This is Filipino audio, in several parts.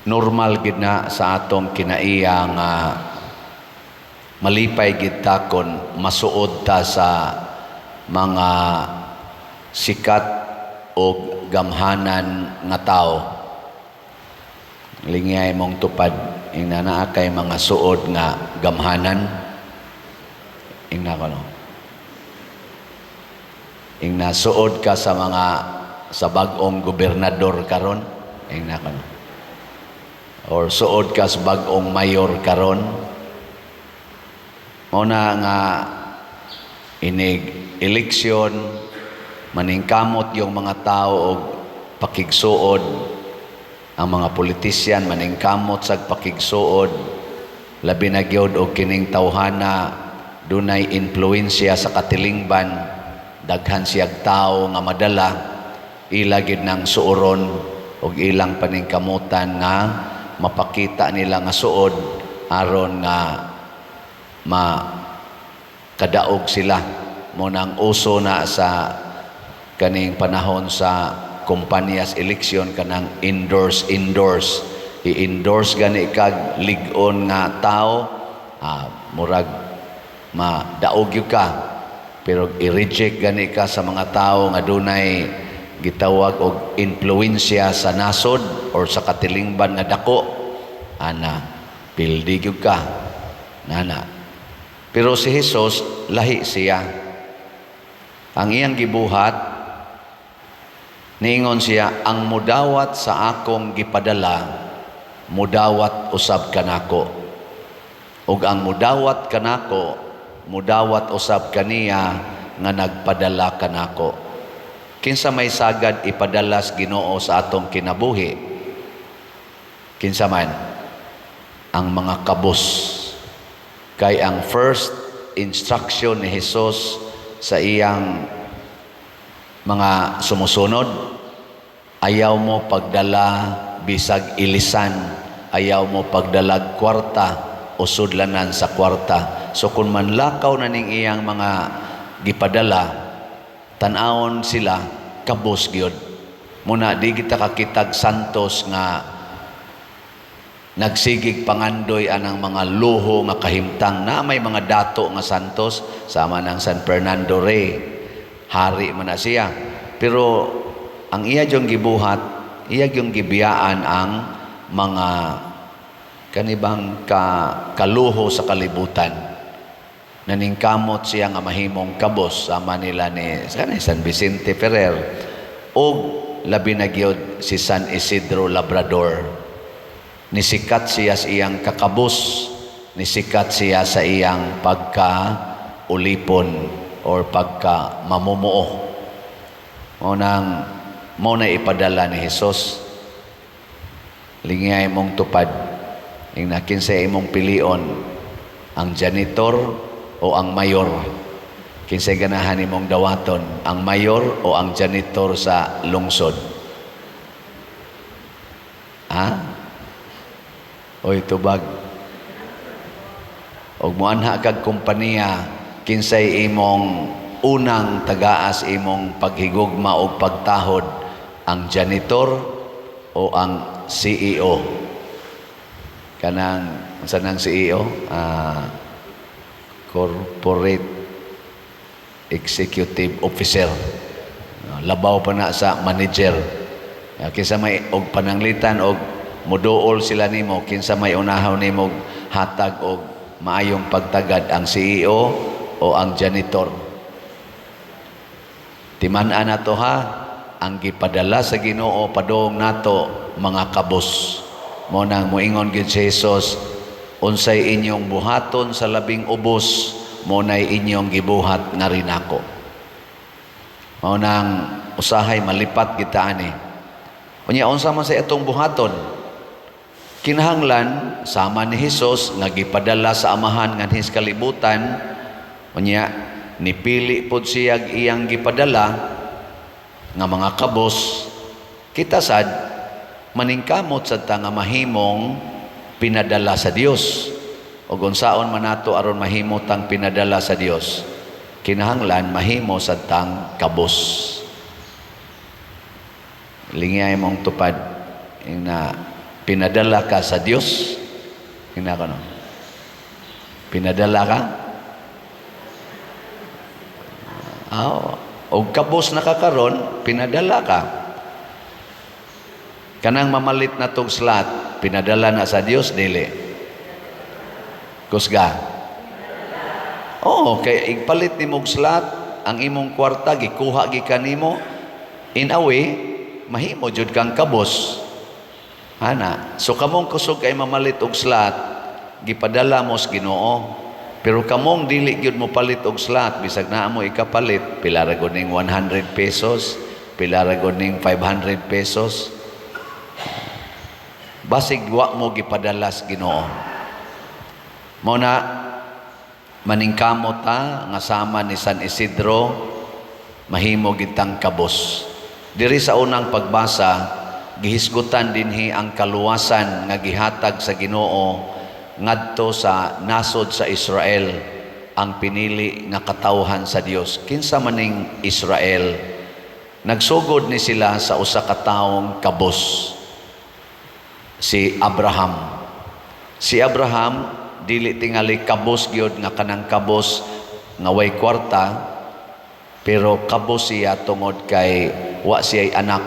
normal gid na sa atong kinaiya nga malipay gid ta kon masuod ta sa mga sikat o gamhanan nga tao. Lingay mong tupad ing naa kay mga suod nga gamhanan ing nakono. Ing nasuod ka sa mga sa bag-ong gobernador karon ing nakono. Or suod ka sa bag-ong mayor karon. Mao na nga inig eleksyon maningkamot yung mga tao og pakigsuod, ang mga politisyan maningkamot sa pakigsuod, labi na gyud og kining tawhana dunay impluwensya sa katilingban, daghan siyag tao nga madala, ila gid nang suoron og ilang paningkamutan nga mapakita nila nga suod aron nga kadaog sila. Mo nang uso na sa kaning panahon sa kumpanyas eleksyon kanang endorse. I-endorse gani kag lig-on nga tao, murag madaog yun ka. Pero i-reject gani ka sa mga tao nga dunay gitawag og influensya sa nasod or sa katilingban nga dako, ana pildi gyud ka nana. Pero si Jesus lahi siya. Ang iyang gibuhat niingon siya, ang mudawat sa akong gipadala mudawat usab kanako, ug ang mudawat kanako mudawat usab kaniya nga nagpadala kanako. Kinsa may sagad ipadalas Ginoo sa atong kinabuhi? Kinsa man? Ang mga kabus. Kay ang first instruction ni Jesus sa iyang mga sumusunod, ayaw mo pagdala bisag ilisan, ayaw mo pagdalag kwarta o sudlanan sa kwarta. So kung manlakaw na ning iyang mga gipadala, tan-awon sila kabus gyud. Muna di kita kakitag santos nga nagsigig pangandoy anang mga luho nga kahimtang na may mga dato nga santos sama ng San Fernando Rey, hari man na siya. Pero ang iya yung gibuhat, iya yung gibiyaan ang mga kanibang kaluho sa kalibutan. Naningkamot siya nga mahimong kabos sama nila ni San Vicente Ferrer o labi na gyud si San Isidro Labrador. Nisikat siya sa iyang kakabos, nisikat siya sa iyang pagka-ulipon or pagka-mamumuo. Mo na ipadala ni Jesus. Lingay mong tupad, yung nakinsay imong pilion, ang janitor o ang mayor. Kinsay ganahan imong dawaton, ang mayor o ang janitor sa lungsod? Oy tubag. Og moanha kag kompanya, kinsay imong unang tagaas imong paghigugma og pagtahod, ang janitor o ang CEO? Kanang unsa nang CEO? Corporate Executive Officer. Labaw pa na sa manager. Kinsa may og pananglitan og muduol sila nimo, kinsa may unahaw nimo hatag og maayong pagtagad, ang CEO o ang janitor? Timan-an nato ha, ang gipadala sa Ginoo padung nato mga kabos. Mo nang moingon gyud si Jesus, unsay inyong buhaton sa labing ubos, mo nay inyong gibuhat nga rin ako. Mo nang usahay malipat kita ani. Unya unsa man sa itong buhaton? Kinahanglan sama ni Jesus nga gipadala sa amahan nganhis kalibutan, unya nipili pod siya iyang gipadala nga mga kabos. Kita sad maningkamot sad ta nga mahimong pinadala sa Dios. Ug unsaon man nato aron mahimo tang pinadala sa Dios? Kinahanglan mahimo sad tang kabos. Lingay mong tupad na pinadala ka sa Dios. Hina ko no. Pinadala ka. O kabos na kakaron, pinadala ka. Kanang mamalit na tong slot, pinadala na sa Dios dili. Kusga. Oo, kay igpalit nimong slot, ang imong kwarta gikuha gikan nimo, in a way mahimo jud kang kabos. Ana, so kamong kusog kay mamalit og slot, gipadala mo sa Ginoo. Pero kamong dili gyud mo palit og slot, bisag naa mo ikapalit, pila ra gud ning 100 pesos, pila ra gud ning 500 pesos. Basig wa mo gipadala sa Ginoo. Mao na maningkamot ta nga sama ni San Isidro, mahimo gitang kabos. Diri sa unang pagbasa, gihisgutan dinhi ang kaluwasan nga gihatag sa Ginoo ngadto sa nasod sa Israel, ang pinili nga katawhan sa Dios. Kinsa maning Israel? Nagsugod ni sila sa usa ka tawong kabos, si Abraham. Si Abraham dili tingali kabos gyud nga kanang kabos nga way kwarta, pero kabos siya tungod kay wa siya'y anak.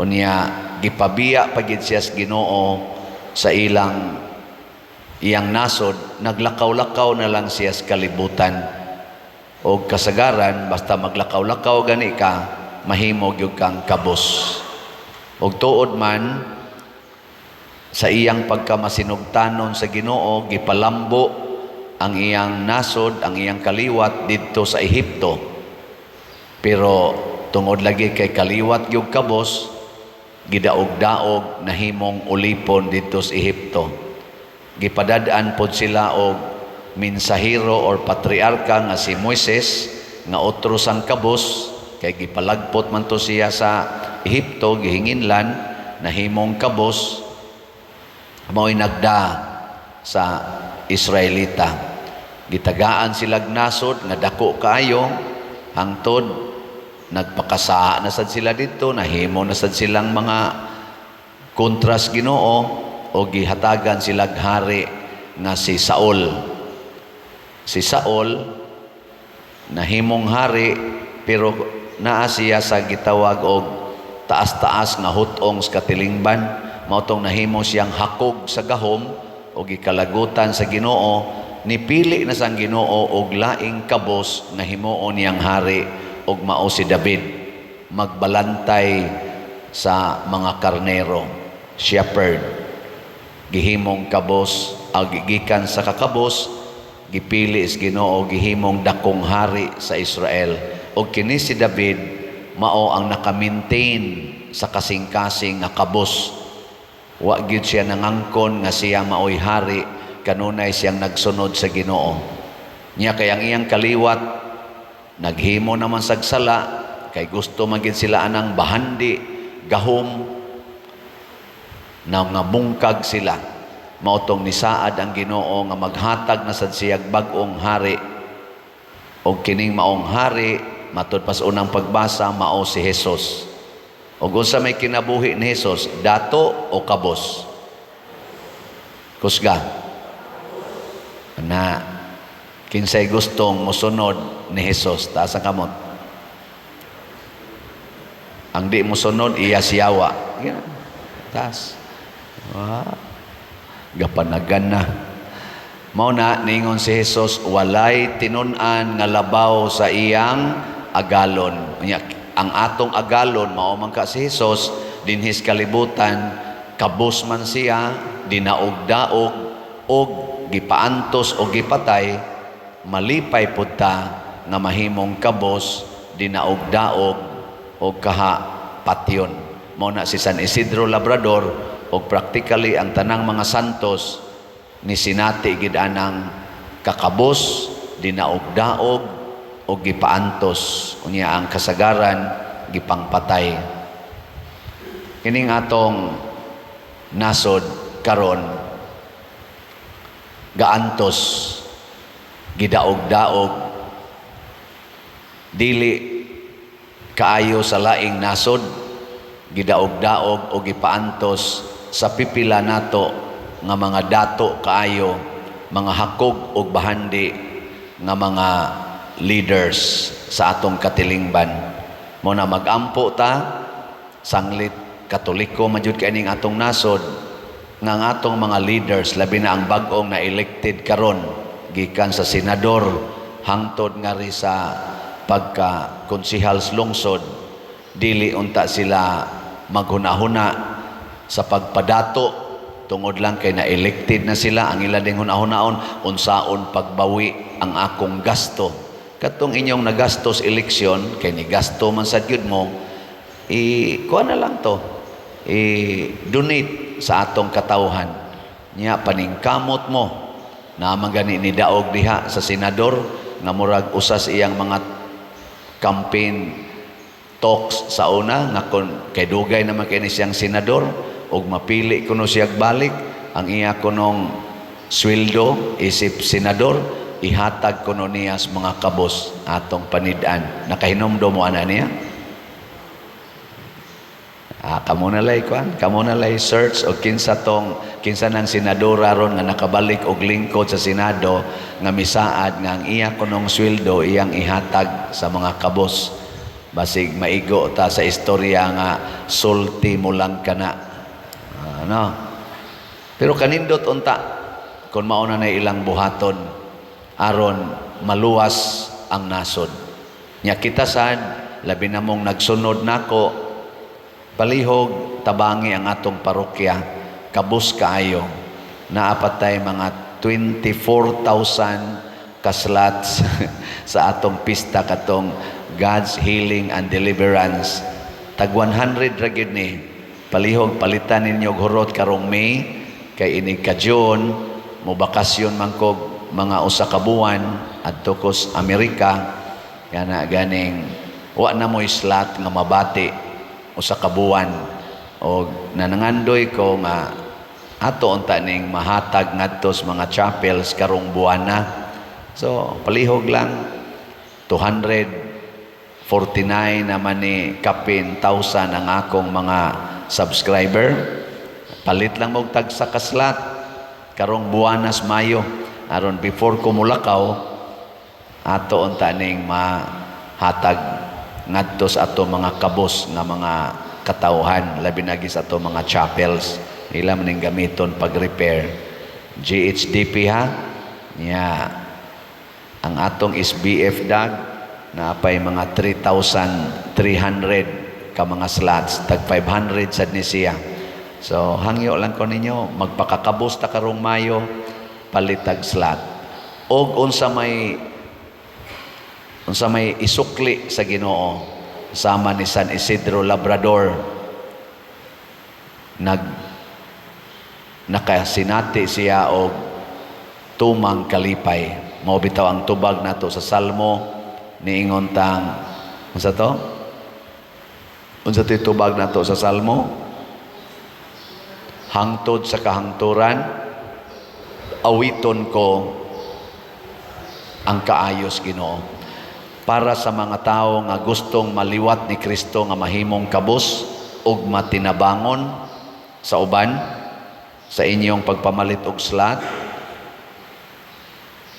Unya gipabiya pagid siya sa Ginoo sa iyang nasod, naglakaw-lakaw na lang siya sa kalibutan. O kasagaran, basta maglakaw-lakaw gani ka, mahimo gyud kang kabos. Og tuod man sa iyang pagkamasinugtanon sa Ginoo, gipalambo ang iyang nasod, ang iyang kaliwat didto sa Ehipto. Pero tungod lagi kay kaliwat gyud kabos, gidaog-daog nahimong ulipon didto sa Ehipto. Gipadadaan pod sila og minsahero or patriarka nga si Moises, nga otro sang kabos, kay gipalagpot man to siya sa Ehipto, gihinginlan, nahimong kabos, mao'y nagda sa Israelita. Gitagaan silag nasod, nga dako kaayo, hangtod, nagpakasa na sad sila dito, nahimo na sad silang mga kontras Ginoo, o gihatagan silag hari nga si Saul. Si Saul nahimong hari, pero naa siya sa gitawag og taas-taas nga hutong sa katilingban. Mao tong nahimo siyang hakog sa gahom o gikalagutan sa Ginoo. Nipili na sang Ginoo og laing kabos nga himuon niyang hari, og mao si David, magbalantay sa mga karnero, shepherd. Gihimong kabos, gikan sa kakabos, gipili is Ginoo, gihimong dakong hari sa Israel. O kini si David, mao ang nakamintain sa kasing-kasing nga kabos. Wa gyud siya nangangkon nga siya maoy hari, kanunay siyang nagsunod sa Ginoo. Nya kay ang iyang kaliwat naghimo naman sagsala, kay gusto man gid sila anang bahandi, gahom, na nga bungkag sila. Mautong nisaad ang Ginoo nga maghatag na sad siyag bag-ong hari. O kining maong hari, matud pas unang pagbasa, mao si Jesus. O unsa may kinabuhi ni Jesus, dato o kabos? Kusga. Na kinsay gustong mosunod ni Jesus, taas ang kamot. Ang di mosunod, iya siyawa. Taas. Gapanagan na. Mao na ningon si Jesus, walay tinun-an nga labaw sa iyang agalon. Ang atong agalon, mao man ka si Jesus, dinhis kalibutan, kabos man siya, dinaog-daog, og gipaantos o gipatay, malipay pud ta nga mahimong kabos, dinaog-daog o kaha patyon. Mao na si San Isidro Labrador, o practically ang tanang mga santos ni sinati gid anang kakabos, dinaog-daog o gipaantos, unya ang kasagaran gipangpatay. Kining atong nasod karon gaantos, gidaog-daog, dili kaayo sa laing nasod, gidaog-daog o gipaantos sa pipila nato nga mga dato kaayo, mga hakog ug bahandi nga mga leaders sa atong katilingban. Mo na magampo ta sanglit Katoliko majud kaining atong nasod nga ang atong mga leaders labi na ang bag-ong na elected karon gikan sa senador hangtod nga ri sa pagka konsehal sa lungsod, dili unta sila maghunahuna sa pagpadato tungod lang kay na elected na sila. Ang ila ding hunahunaon unsaon pagbawi ang akong gasto. Katong inyong nagastos eleksyon kay ni gasto man sad gyud mo, kuha na lang to, donate sa atong katawhan nya. Paningkamot mo na magani ni daog diha sa senador nga murag usas iyang mga campaign talks sa una nga kon kay dugay naman kay ni siyang senador ug mapili kuno siya balik ang iya kunong sweldo isip senador, ihatag kuno niya sa mga kabos atong panid-an. Nakahinomdom mo ana niya? Kamo na lay search o kinsa nang senadora ron nga nakabalik og lingkod sa Senado nga misaad nga ang iya kunong sweldo iyang ihatag sa mga kabos. Basig maigo ta sa istorya nga sulti mo lang kana. Pero kanindot unta kung mauna na ilang buhaton aron maluwas ang nasod. Nya kita sad labi na mong nagsunod nako, palihog tabangi ang atong parokya, kabus kaayo. Naapatay mga 24,000 kaslots sa atong pista katong God's Healing and Deliverance. Tag 100 ra gyud ni. Palihog palitan ninyo hurot karong May kay ini ka June mo bakasyon man kog mga usa ka buwan adto ko sa Amerika. Kana ganing wa na mo slot nga mabati usa ka buwan o nanangandoy ko nga ato unta ning mahatag ngadto sa mga chapels karong buwan na. So palihog lang 249 naman ni kapin 1,000 ang akong mga subscriber. Palit lang mo tag sa kaslat karong buwanas Mayo aron before ko mulakaw ato unta ning mahatag ngadto sa ato mga kabos nga mga katawhan labi na sa ato mga chapels. Ila man ning gamiton pag-repair GHDP ha nya. Ang atong SBF dag naapay mga 3,300 ka mga slots, tag 500 sad ni siya. So hangyo lang ko ninyo magpakakabos ta karong Mayo palitag slot. Og unsa may isukli sa Ginoo sama ni San Isidro Labrador, nakasinati siya og tumang kalipay. Mao bitaw ang tubag nato sa Salmo niingon tang unsa to? Unsa ti tubag nato sa Salmo? Hangtod sa kahangturan awiton ko ang kaayos Ginoo. Para sa mga tao nga gustong maliwat ni Kristo nga mahimong kabus ug matinabangon sa uban sa inyong pagpamalit og slot,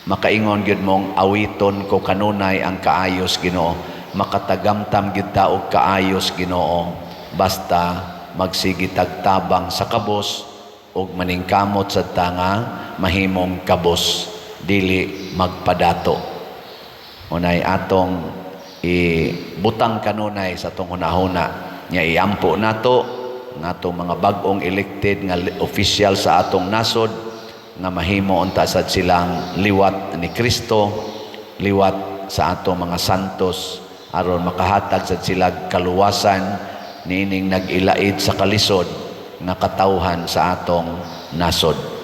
makaingon gyud mong awiton ko kanunay ang kaayos Ginoo. Makatagamtam gyud ta og kaayos Ginoo basta magsigi tagtabang sa kabos ug maningkamot sa tanga mahimong kabos, dili magpadato. Unay atong ibutang kanunay sa atong hunahuna nya iampo nato nga mga bag-ong elected nga official sa atong nasod nga mahimo unta sad silang liwat ni Kristo, liwat sa atong mga santos aron makahatag sad sila kaluwasan niining nag-ilaid sa kalisod nga katawhan sa atong nasod.